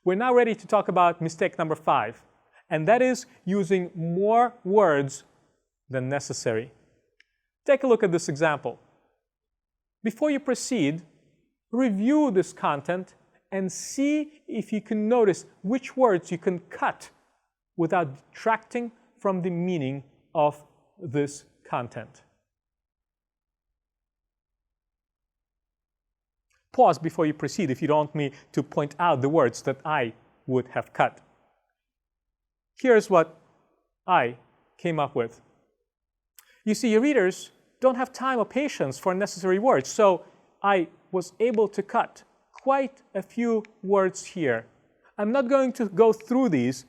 We're now ready to talk about mistake number 5, and that is using more words than necessary. Take a look at this example. Before you proceed, review this content and see if you can notice which words you can cut without detracting from the meaning of this content. Pause before you proceed if you don't want me to point out the words that I would have cut. Here's what I came up with. You see, your readers don't have time or patience for unnecessary words, so I was able to cut quite a few words here. I'm not going to go through these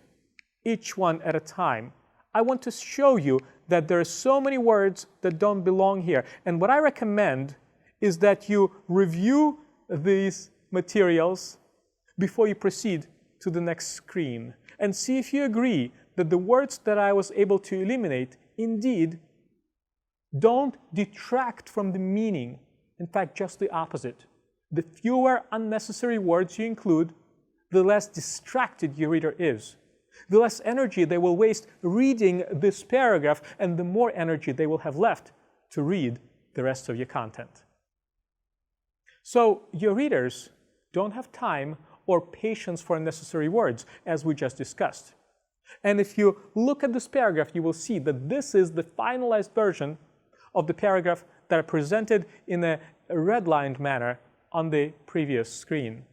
each one at a time. I want to show you that there are so many words that don't belong here. And what I recommend is that you review these materials before you proceed to the next screen and see if you agree that the words that I was able to eliminate indeed don't detract from the meaning. In fact, just the opposite. The fewer unnecessary words you include, the less distracted your reader is. The less energy they will waste reading this paragraph, and the more energy they will have left to read the rest of your content. So your readers don't have time or patience for unnecessary words, as we just discussed. And if you look at this paragraph, you will see that this is the finalized version of the paragraph that I presented in a redlined manner on the previous screen.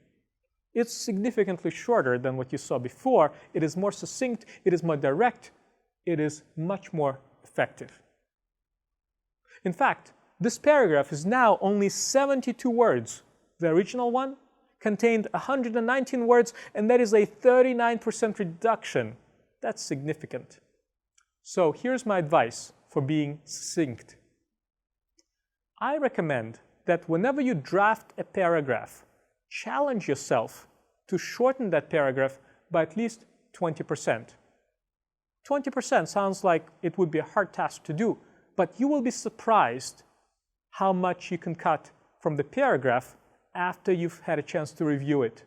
It's significantly shorter than what you saw before. It is more succinct, it is more direct, it is much more effective. In fact, this paragraph is now only 72 words. The original one contained 119 words, and that is a 39% reduction. That's significant. So here's my advice for being succinct. I recommend that whenever you draft a paragraph, challenge yourself to shorten that paragraph by at least 20%. 20% sounds like it would be a hard task to do, but you will be surprised how much you can cut from the paragraph after you've had a chance to review it.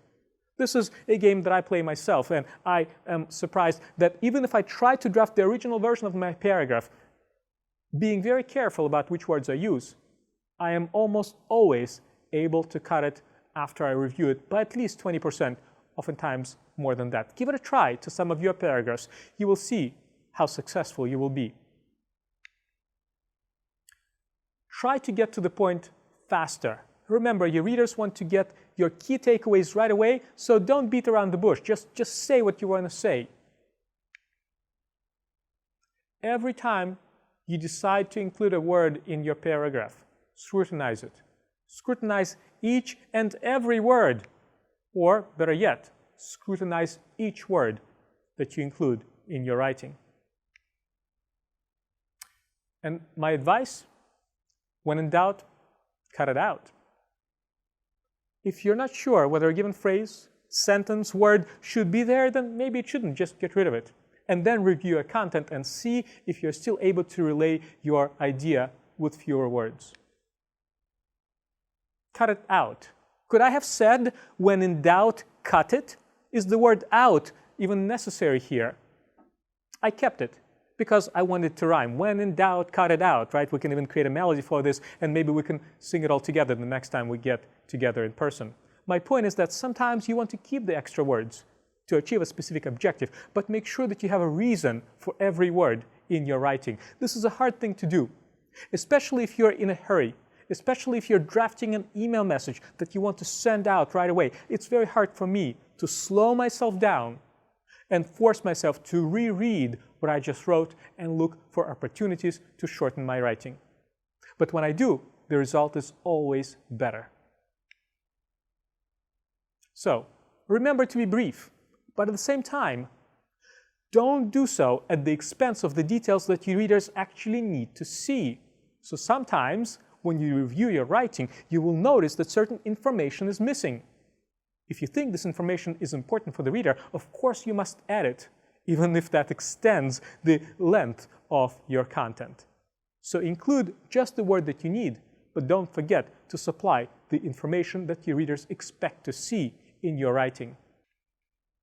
This is a game that I play myself, and I am surprised that even if I try to draft the original version of my paragraph, being very careful about which words I use, I am almost always able to cut it after I review it by at least 20%, oftentimes more than that. Give it a try to some of your paragraphs. You will see how successful you will be. Try to get to the point faster. Remember, your readers want to get your key takeaways right away, so don't beat around the bush. Just say what you want to say. Every time you decide to include a word in your paragraph, scrutinize it. Scrutinize each and every word, or better yet, scrutinize each word that you include in your writing. And my advice, when in doubt, cut it out. If you're not sure whether a given phrase, sentence, word should be there, then maybe it shouldn't. Just get rid of it. And then review your content and see if you're still able to relay your idea with fewer words. Cut it out. Could I have said, when in doubt, cut it? Is the word out even necessary here? I kept it because I wanted to rhyme. When in doubt, cut it out, right? We can even create a melody for this, and maybe we can sing it all together the next time we get together in person. My point is that sometimes you want to keep the extra words to achieve a specific objective, but make sure that you have a reason for every word in your writing. This is a hard thing to do, especially if you're in a hurry, especially if you're drafting an email message that you want to send out right away. It's very hard for me to slow myself down and force myself to reread what I just wrote and look for opportunities to shorten my writing. But when I do, the result is always better. So, remember to be brief, but at the same time, don't do so at the expense of the details that your readers actually need to see. So sometimes, when you review your writing, you will notice that certain information is missing. If you think this information is important for the reader, of course you must add it, even if that extends the length of your content. So include just the word that you need, but don't forget to supply the information that your readers expect to see in your writing.